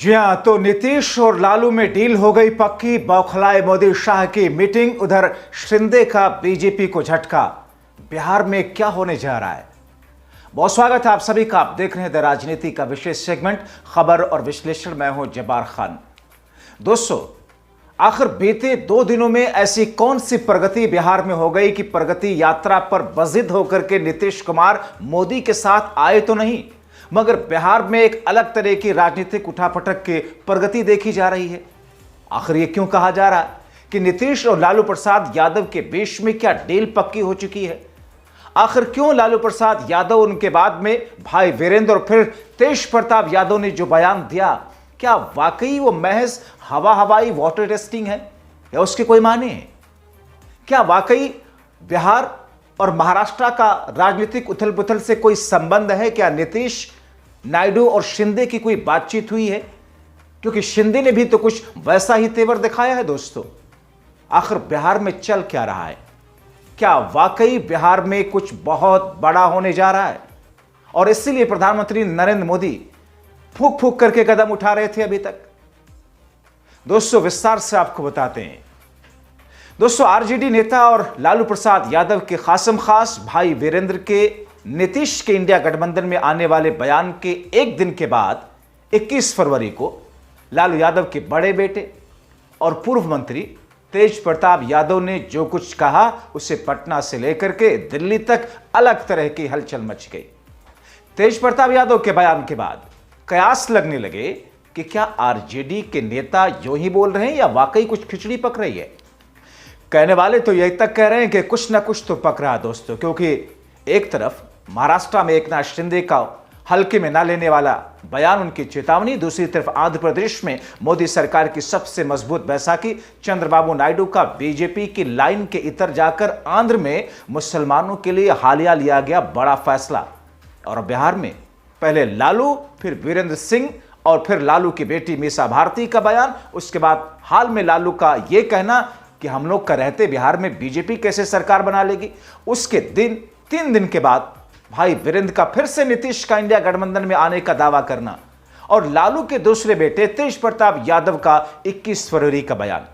जी हाँ, तो नीतीश और लालू में डील हो गई पक्की। बौखलाए मोदी शाह की मीटिंग। उधर शिंदे का बीजेपी को झटका। बिहार में क्या होने जा रहा है? बहुत स्वागत है आप सभी का। आप देख रहे हैं द राजनीति का विशेष सेगमेंट खबर और विश्लेषण। मैं हूं जब्बार खान। दोस्तों, आखिर बीते 2 दिनों में ऐसी कौन सी प्रगति बिहार में हो गई कि प्रगति यात्रा पर बजिद होकर के नीतीश कुमार मोदी के साथ आए तो नहीं, मगर बिहार में एक अलग तरह की राजनीतिक उठापटक की प्रगति देखी जा रही है। आखिर ये क्यों कहा जा रहा है कि नीतीश और लालू प्रसाद यादव के बीच में क्या डील पक्की हो चुकी है? आखिर क्यों लालू प्रसाद यादव उनके बाद में भाई वीरेंद्र और फिर तेज प्रताप यादव ने जो बयान दिया, क्या वाकई वो महज हवाई वाटर टेस्टिंग है या उसके कोई माने हैं? क्या वाकई बिहार और महाराष्ट्र का राजनीतिक उथल पुथल से कोई संबंध है? क्या नीतीश, नायडू और शिंदे की कोई बातचीत हुई है? क्योंकि शिंदे ने भी तो कुछ वैसा ही तेवर दिखाया है। दोस्तों, आखिर बिहार में चल क्या रहा है? क्या वाकई बिहार में कुछ बहुत बड़ा होने जा रहा है? और इसीलिए प्रधानमंत्री नरेंद्र मोदी फूक फूक करके कदम उठा रहे थे अभी तक। दोस्तों, विस्तार से आपको बताते हैं। दोस्तों, आरजेडी नेता और लालू प्रसाद यादव के खासम खास भाई वीरेंद्र के नीतीश के इंडिया गठबंधन में आने वाले बयान के एक दिन के बाद 21 फरवरी को लालू यादव के बड़े बेटे और पूर्व मंत्री तेज प्रताप यादव ने जो कुछ कहा, उसे पटना से लेकर के दिल्ली तक अलग तरह की हलचल मच गई। तेज प्रताप यादव के बयान के बाद कयास लगने लगे कि क्या आरजेडी के नेता यूं ही बोल रहे हैं या वाकई कुछ खिचड़ी पक रही है। कहने वाले तो यही तक कह रहे हैं कि कुछ ना कुछ तो पक रहा है दोस्तों, क्योंकि एक तरफ महाराष्ट्र में एकनाथ शिंदे का हल्के में ना लेने वाला बयान उनकी चेतावनी, दूसरी तरफ आंध्र प्रदेश में मोदी सरकार की सबसे मजबूत बैसाखी, चंद्रबाबू नायडू का बीजेपी की लाइन के इतर जाकर आंध्र में मुसलमानों के लिए हालिया लिया गया बड़ा फैसला, और बिहार में पहले लालू, फिर वीरेंद्र सिंह और फिर लालू की बेटी मीसा भारती का बयान, उसके बाद हाल में लालू का यह कहना कि हम लोग का रहते बिहार में बीजेपी कैसे सरकार बना लेगी। उसके 3 दिन के बाद भाई वीरेंद्र का फिर से नीतीश का इंडिया गठबंधन में आने का दावा करना, और लालू के दूसरे बेटे तेज प्रताप यादव का 21 फरवरी का बयान।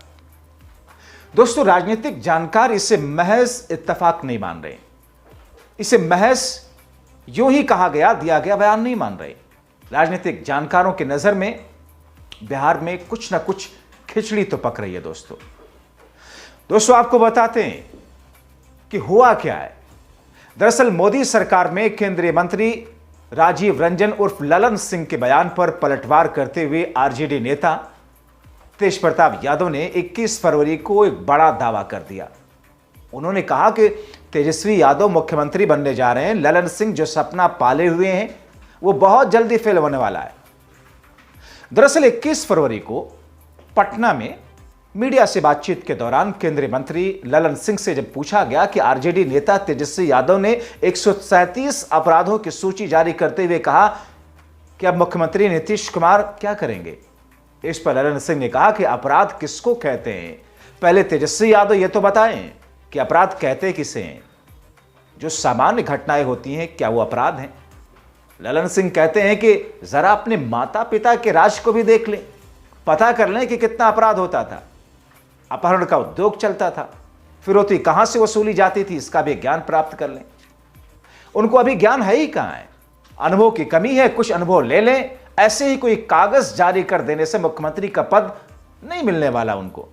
दोस्तों, राजनीतिक जानकार इसे महज इत्तेफाक नहीं मान रहे, इसे महज यूं ही कहा गया दिया गया बयान नहीं मान रहे। राजनीतिक जानकारों की नजर में बिहार में कुछ ना कुछ खिचड़ी तो पक रही है। दोस्तों, आपको बताते हैं कि हुआ क्या है। दरअसल मोदी सरकार में केंद्रीय मंत्री राजीव रंजन उर्फ ललन सिंह के बयान पर पलटवार करते हुए आरजेडी नेता तेज प्रताप यादव ने 21 फरवरी को एक बड़ा दावा कर दिया। उन्होंने कहा कि तेजस्वी यादव मुख्यमंत्री बनने जा रहे हैं। ललन सिंह जो सपना पाले हुए हैं वो बहुत जल्दी फेल होने वाला है। दरअसल 21 फरवरी को पटना में मीडिया से बातचीत के दौरान केंद्रीय मंत्री ललन सिंह से जब पूछा गया कि आरजेडी नेता तेजस्वी यादव ने 137 अपराधों की सूची जारी करते हुए कहा कि अब मुख्यमंत्री नीतीश कुमार क्या करेंगे, इस पर ललन सिंह ने कहा कि अपराध किसको कहते हैं, पहले तेजस्वी यादव ये तो बताएं कि अपराध कहते किसे हैं। जो सामान्य घटनाएं होती हैं क्या वो अपराध हैं? ललन सिंह कहते हैं कि जरा अपने माता पिता के राज को भी देख लें, पता कर लें कि कितना अपराध होता था। अपहरण का उद्योग चलता था, फिरौती कहां से वसूली जाती थी, इसका भी ज्ञान प्राप्त कर लें। उनको अभी ज्ञान है ही कहां है, अनुभव की कमी है। कुछ अनुभव ले लें, ऐसे ही कोई कागज जारी कर देने से मुख्यमंत्री का पद नहीं मिलने वाला उनको।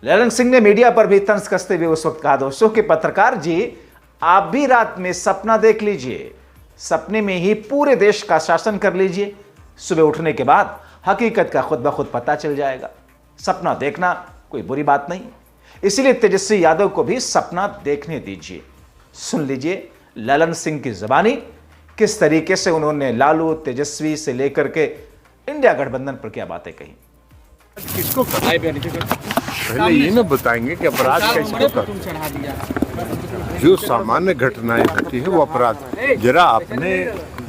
ललन सिंह ने मीडिया पर भी तंज कसते हुए उस वक्त कहा, दोस्तों कि पत्रकार जी, आप भी रात में सपना देख लीजिए, सपने में ही पूरे देश का शासन कर लीजिए, सुबह उठने के बाद हकीकत का खुद ब खुद पता चल जाएगा। सपना देखना कोई बुरी बात नहीं, इसीलिए तेजस्वी यादव को भी सपना देखने दीजिए। सुन लीजिए ललन सिंह की जुबानी, किस तरीके से उन्होंने लालू, तेजस्वी से लेकर के इंडिया गठबंधन पर क्या बातें कही। किसको पहले ये ना बताएंगे कि अपराध किसको करते, जो सामान्य घटनाएं घटी है वो अपराध। जरा अपने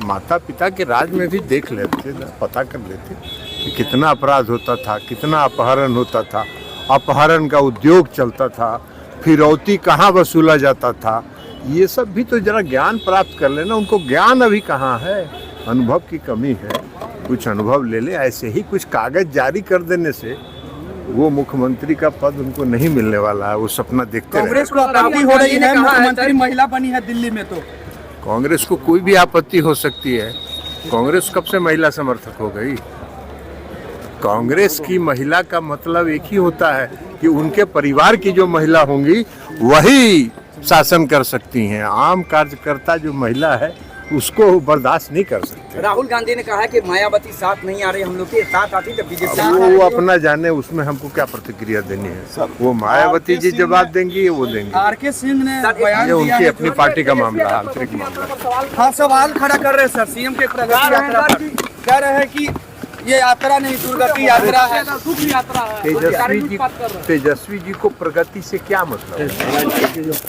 माता पिता के राज में भी देख लेते, पता कर लेते कि कितना अपराध होता था, कितना अपहरण होता था, अपहरण का उद्योग चलता था, फिरौती कहाँ वसूला जाता था, ये सब भी तो जरा ज्ञान प्राप्त कर लेना। उनको ज्ञान अभी कहाँ है, अनुभव की कमी है। कुछ अनुभव ले ले। ऐसे ही कुछ कागज जारी कर देने से वो मुख्यमंत्री का पद उनको नहीं मिलने वाला है। वो सपना देखते रहे। कांग्रेस को आपत्ति हो रही है, मुख्यमंत्री महिला बनी है दिल्ली में, तो कांग्रेस को कोई भी आपत्ति हो सकती है। कांग्रेस कब से महिला समर्थक हो गई? कांग्रेस की महिला का मतलब एक ही होता है कि उनके परिवार की जो महिला होंगी वही शासन कर सकती हैं। आम कार्यकर्ता जो महिला है उसको बर्दाश्त नहीं कर सकते। राहुल गांधी ने कहा है कि मायावती साथ नहीं आ रही, हम लोग के साथ आती तब बीजेपी। वो अपना जाने, उसमें हमको क्या प्रतिक्रिया देनी है। वो मायावती जी जवाब देंगी, वो देंगे। आर.के. सिंह ने बयान ये दिया उनकी है, अपनी पार्टी का मामला, आंतरिक मामला। हाँ, सवाल खड़ा कर रहे हैं सर सीएम के प्रगति यात्रा पर। कह रहे हैं कि ये यात्रा नहीं, दुर्गति यात्रा है, दुख यात्रा है। तेजस्वी जी को प्रगति से क्या मतलब?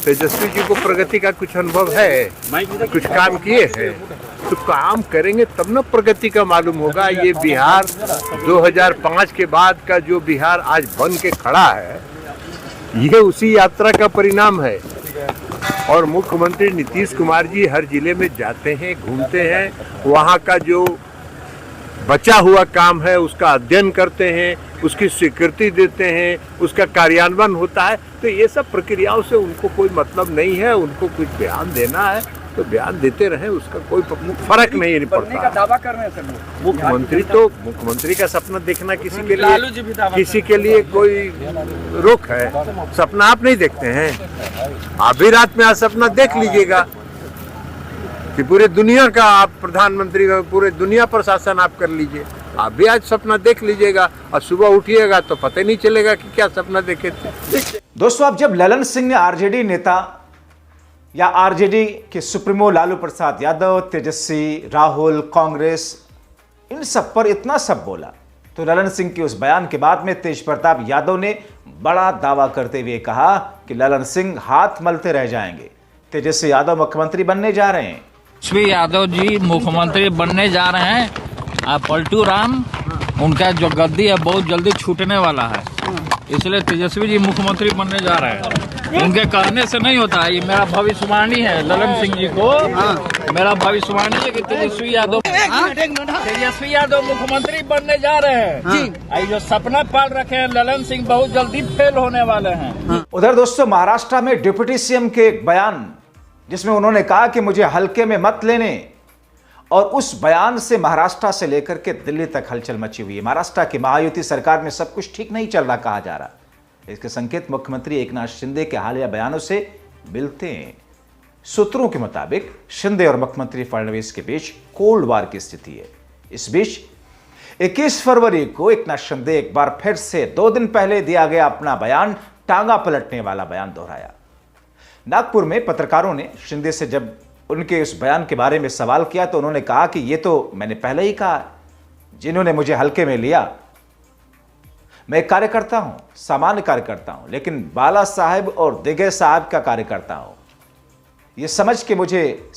तेजस्वी जी को प्रगति का कुछ अनुभव है? कुछ काम किए हैं? तो काम करेंगे तब ना प्रगति का मालूम होगा। ये बिहार 2005 के बाद का जो बिहार आज बन के खड़ा है, ये उसी यात्रा का परिणाम है। और मुख्यमंत्री नीतीश कुमार जी हर जिले में जाते हैं, घूमते हैं, वहाँ का जो बचा हुआ काम है उसका अध्ययन करते हैं, उसकी स्वीकृति देते हैं, उसका कार्यान्वयन होता है। तो ये सब प्रक्रियाओं से उनको कोई मतलब नहीं है। उनको कुछ बयान देना है तो बयान देते रहे, उसका कोई फर्क नहीं पड़ता। दावा कर रहे हैं सर मुख्यमंत्री का सपना देखना किसी के लिए कोई रोक है? सपना आप नहीं देखते हैं? आप भी रात में आज सपना देख लीजिएगा कि पूरे दुनिया का आप प्रधानमंत्री, पूरे दुनिया पर शासन आप कर लीजिए। आप भी आज सपना देख लीजिएगा और सुबह उठिएगा तो पता ही नहीं चलेगा कि क्या सपना देखे थे। दोस्तों, अब जब ललन सिंह ने आरजेडी नेता या आरजेडी के सुप्रीमो लालू प्रसाद यादव, तेजस्वी, राहुल, कांग्रेस, इन सब पर इतना सब बोला, तो ललन सिंह के उस बयान के बाद में तेज प्रताप यादव ने बड़ा दावा करते हुए कहा कि ललन सिंह हाथ मलते रह जाएंगे, तेजस्वी यादव मुख्यमंत्री बनने जा रहे हैं। तेजस्वी यादव जी मुख्यमंत्री बनने जा रहे हैं। पलटू राम, उनका जो गद्दी है बहुत जल्दी छूटने वाला है, इसलिए तेजस्वी जी मुख्यमंत्री बनने जा रहे हैं। उनके कहने से नहीं होता है, ये मेरा भविष्यवाणी है। ललन सिंह जी को मेरा भविष्यवाणी है कि तेजस्वी यादव मुख्यमंत्री बनने जा रहे हैं। जो सपना पाल रखे हैं ललन सिंह बहुत जल्दी फेल होने वाले हैं। उधर दोस्तों, महाराष्ट्र में डिप्टी सीएम के एक बयान जिसमें उन्होंने कहा कि मुझे हल्के में मत लेने, और उस बयान से महाराष्ट्र से लेकर के दिल्ली तक हलचल मची हुई है। महाराष्ट्र की महायुति सरकार में सब कुछ ठीक नहीं चल रहा कहा जा रहा। इसके संकेत मुख्यमंत्री एकनाथ शिंदे के हालिया बयानों से मिलते हैं। सूत्रों के मुताबिक शिंदे और मुख्यमंत्री फडणवीस के बीच कोल्ड वार की स्थिति है। इस बीच 21 फरवरी को एकनाथ शिंदे एक बार फिर से 2 दिन पहले दिया गया अपना बयान, टांगा पलटने वाला बयान दोहराया। नागपुर में पत्रकारों ने शिंदे से जब उनके उस बयान के बारे में सवाल किया तो उन्होंने कहा कि ये तो मैंने पहले ही कहा, जिन्होंने मुझे हल्के में लिया, मैं एक कार्यकर्ता हूं, सामान्य कार्यकर्ता हूं, लेकिन बाला साहब और दिगे साहब का कार्यकर्ता हूं। यह समझ के मुझे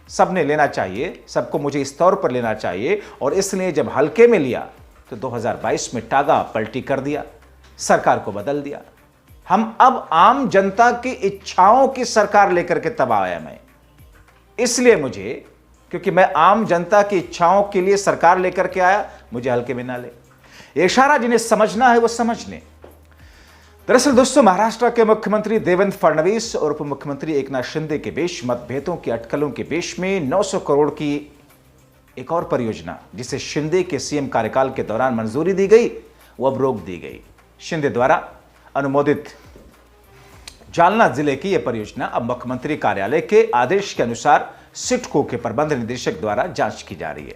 सबने लेना चाहिए, सबको मुझे इस तौर पर लेना चाहिए, और इसलिए जब हल्के में लिया तो 2022 में टागा पलटी कर दिया, सरकार को बदल दिया। हम अब आम जनता की इच्छाओं की सरकार लेकर के तब आया मैं, इसलिए मुझे, क्योंकि मैं आम जनता की इच्छाओं के लिए सरकार लेकर के आया, मुझे हल्के में ना ले। ये इशारा जिन्हें समझना है वो समझ लें। दरअसल दोस्तों, महाराष्ट्र के मुख्यमंत्री देवेंद्र फडणवीस और उप मुख्यमंत्री एकनाथ शिंदे के बीच मतभेदों की अटकलों के बीच में 900 करोड़ की एक और परियोजना, जिसे शिंदे के सीएम कार्यकाल के दौरान मंजूरी दी गई, वो अब रोक दी गई। शिंदे द्वारा अनुमोदित जालना जिले की यह परियोजना अब मुख्यमंत्री कार्यालय के आदेश के अनुसार सिडको के प्रबंध निदेशक द्वारा जांच की जा रही है।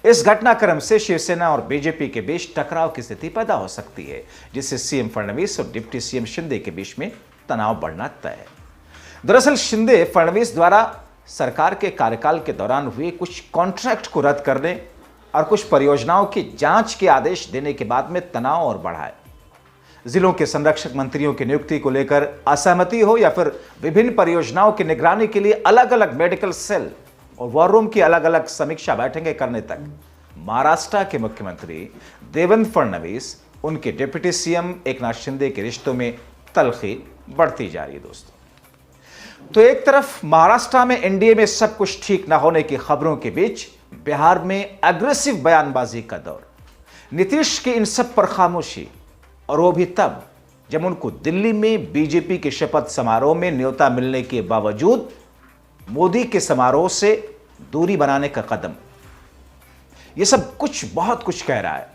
इस घटनाक्रम से शिवसेना और बीजेपी के बीच टकराव की स्थिति पैदा हो सकती है, जिससे सीएम फडणवीस और डिप्टी सीएम शिंदे के बीच में तनाव बढ़ना तय है। दरअसल शिंदे फडणवीस द्वारा सरकार के कार्यकाल के दौरान हुए कुछ कॉन्ट्रैक्ट को रद्द करने और कुछ परियोजनाओं की जांच के आदेश देने के बाद में तनाव और बढ़ा है। जिलों के संरक्षक मंत्रियों की नियुक्ति को लेकर असहमति हो या फिर विभिन्न परियोजनाओं की निगरानी के लिए अलग अलग मेडिकल सेल और वॉर रूम की अलग अलग समीक्षा बैठकें करने तक महाराष्ट्र के मुख्यमंत्री देवेंद्र फडणवीस, उनके डिप्टी सीएम एकनाथ शिंदे के रिश्तों में तलखी बढ़ती जा रही है। दोस्तों, तो एक तरफ महाराष्ट्र में एनडीए में सब कुछ ठीक न होने की खबरों के बीच बिहार में एग्रेसिव बयानबाजी का दौर, नीतीश की इन सब पर खामोशी, और वो भी तब जब उनको दिल्ली में बीजेपी के शपथ समारोह में न्योता मिलने के बावजूद मोदी के समारोह से दूरी बनाने का कदम। यह सब कुछ बहुत कुछ कह रहा है।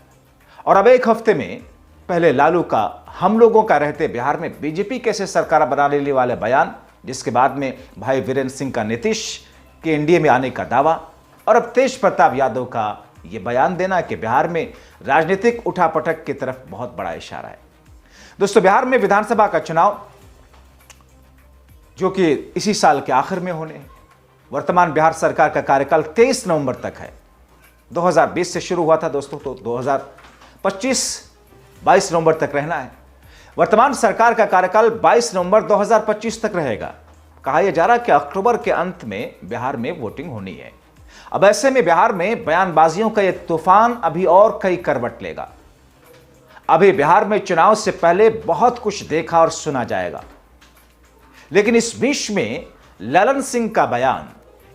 और अब एक हफ्ते में पहले लालू का हम लोगों का रहते बिहार में बीजेपी कैसे सरकार बना लेने वाले बयान, जिसके बाद में भाई वीरेंद्र सिंह का नीतीश के एनडीए में आने का दावा, और अब तेज प्रताप यादव का यह बयान देना कि बिहार में राजनीतिक उठापटक की तरफ बहुत बड़ा इशारा है। दोस्तों, बिहार में विधानसभा का चुनाव जो कि इसी साल के आखिर में होने, वर्तमान बिहार सरकार का कार्यकाल 23 नवंबर तक है। 2020 से शुरू हुआ था दोस्तों, तो 22 नवंबर तक रहना है। वर्तमान सरकार का कार्यकाल 22 नवंबर 2025 तक रहेगा। कहा यह जा रहा है कि अक्टूबर के अंत में बिहार में वोटिंग होनी है। अब ऐसे में बिहार में बयानबाजियों का यह तूफान अभी और कई करवट लेगा। अभी बिहार में चुनाव से पहले बहुत कुछ देखा और सुना जाएगा, लेकिन इस बीच में ललन सिंह का बयान,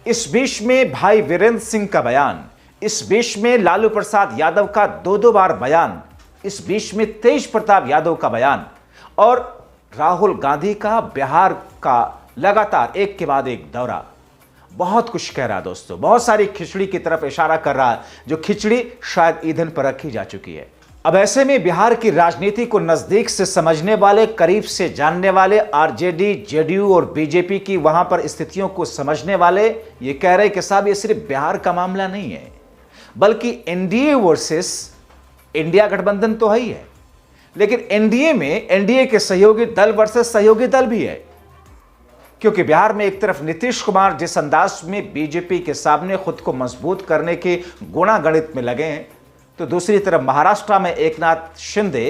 इस बीच में भाई वीरेंद्र सिंह का बयान, इस बीच में लालू प्रसाद यादव का 2 बार बयान, इस बीच में तेज प्रताप यादव का बयान, और राहुल गांधी का बिहार का लगातार एक के बाद एक दौरा बहुत कुछ कह रहा है दोस्तों। बहुत सारी खिचड़ी की तरफ इशारा कर रहा है, जो खिचड़ी शायद ईंधन पर रखी जा चुकी है। अब ऐसे में बिहार की राजनीति को नजदीक से समझने वाले, करीब से जानने वाले, आरजेडी, जेडीयू और बीजेपी की वहां पर स्थितियों को समझने वाले ये कह रहे कि साहब ये सिर्फ बिहार का मामला नहीं है, बल्कि एनडीए वर्सेस इंडिया गठबंधन तो है ही है, लेकिन एनडीए में एनडीए के सहयोगी दल वर्सेस सहयोगी दल भी है। क्योंकि बिहार में एक तरफ नीतीश कुमार जिस अंदाज में बीजेपी के सामने खुद को मजबूत करने के गुणागणित में लगे हैं, तो दूसरी तरफ महाराष्ट्र में एकनाथ शिंदे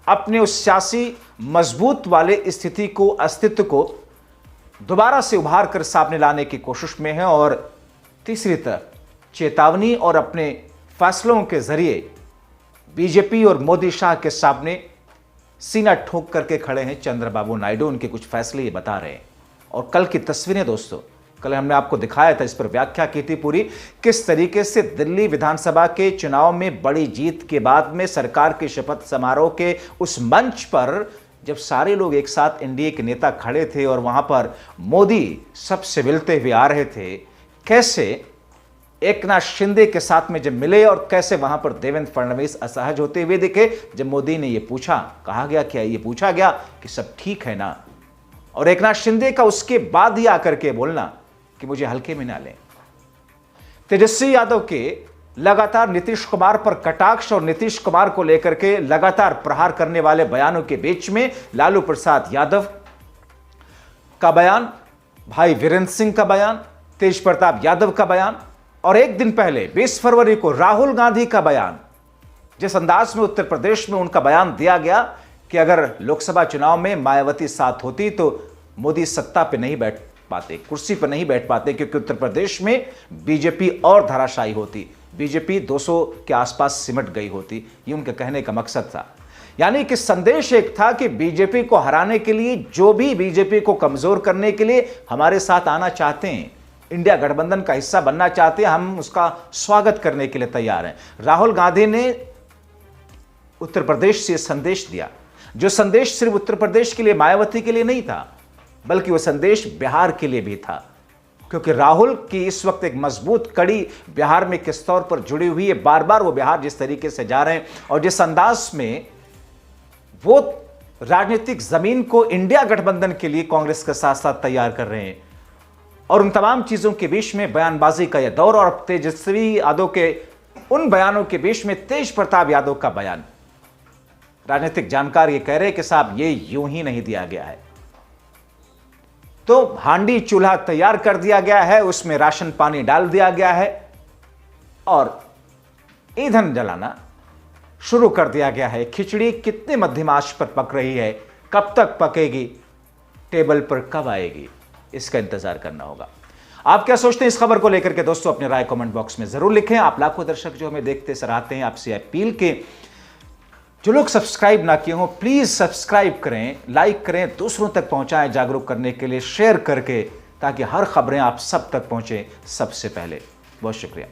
अपने उस सियासी मजबूत वाले स्थिति को, अस्तित्व को दोबारा से उभार कर सामने लाने की कोशिश में है। और तीसरी तरफ चेतावनी और अपने फैसलों के जरिए बीजेपी और मोदी शाह के सामने सीना ठोक करके खड़े हैं चंद्रबाबू नायडू। उनके कुछ फैसले ये बता रहे हैं। और कल की तस्वीरें दोस्तों, कल हमने आपको दिखाया था, इस पर व्याख्या की थी पूरी, किस तरीके से दिल्ली विधानसभा के चुनाव में बड़ी जीत के बाद में सरकार के शपथ समारोह के उस मंच पर जब सारे लोग एक साथ एनडीए के नेता खड़े थे और वहां पर मोदी सबसे मिलते हुए आ रहे थे, कैसे एकनाथ शिंदे के साथ में जब मिले और कैसे वहां पर देवेंद्र फडणवीस असहज होते हुए दिखे जब मोदी ने यह पूछा, कहा गया क्या, यह पूछा गया कि सब ठीक है ना, और एकनाथ शिंदे का उसके बाद ही आकर के बोलना कि मुझे हल्के में ना लें। तेजस्वी यादव के लगातार नीतीश कुमार पर कटाक्ष और नीतीश कुमार को लेकर के लगातार प्रहार करने वाले बयानों के बीच में लालू प्रसाद यादव का बयान, भाई वीरेंद्र सिंह का बयान, तेज प्रताप यादव का बयान, और एक दिन पहले 20 फरवरी को राहुल गांधी का बयान, जिस अंदाज में उत्तर प्रदेश में उनका बयान दिया गया कि अगर लोकसभा चुनाव में मायावती साथ होती तो मोदी सत्ता पे नहीं बैठ पाते, कुर्सी पर नहीं बैठ पाते, क्योंकि उत्तर प्रदेश में बीजेपी और धराशायी होती, बीजेपी 200 के आसपास सिमट गई होती। ये उनके कहने का मकसद था। यानी कि संदेश एक था कि बीजेपी को हराने के लिए, जो भी बीजेपी को कमजोर करने के लिए हमारे साथ आना चाहते हैं, इंडिया गठबंधन का हिस्सा बनना चाहते हैं, हम उसका स्वागत करने के लिए तैयार हैं। राहुल गांधी ने उत्तर प्रदेश से संदेश दिया, जो संदेश सिर्फ उत्तर प्रदेश के लिए, मायावती के लिए नहीं था, बल्कि वह संदेश बिहार के लिए भी था। क्योंकि राहुल की इस वक्त एक मजबूत कड़ी बिहार में किस तौर पर जुड़ी हुई है, बार बार वो बिहार जिस तरीके से जा रहे हैं और जिस अंदाज में वो राजनीतिक जमीन को इंडिया गठबंधन के लिए कांग्रेस के साथ साथ तैयार कर रहे हैं, और उन तमाम चीजों के बीच में बयानबाजी का यह दौर, और तेजस्वी यादव के उन बयानों के बीच में तेज प्रताप यादव का बयान। राजनीतिक जानकार ये कह रहे कि साहब ये यूं ही नहीं दिया गया है, तो हांडी चूल्हा तैयार कर दिया गया है, उसमें राशन पानी डाल दिया गया है और ईंधन जलाना शुरू कर दिया गया है। खिचड़ी कितने मध्यम आंच पर पक रही है, कब तक पकेगी, टेबल पर कब आएगी, इसका इंतजार करना होगा। आप क्या सोचते हैं इस खबर को लेकर के दोस्तों? अपने राय कमेंट बॉक्स में जरूर लिखें। आप लाखों दर्शक जो हमें देखते सराहते हैं, आपसे अपील के जो लोग सब्सक्राइब ना किए हों प्लीज सब्सक्राइब करें, लाइक करें, दूसरों तक पहुंचाएं जागरूक करने के लिए, शेयर करके, ताकि हर खबरें आप सब तक पहुंचे सबसे पहले। बहुत शुक्रिया।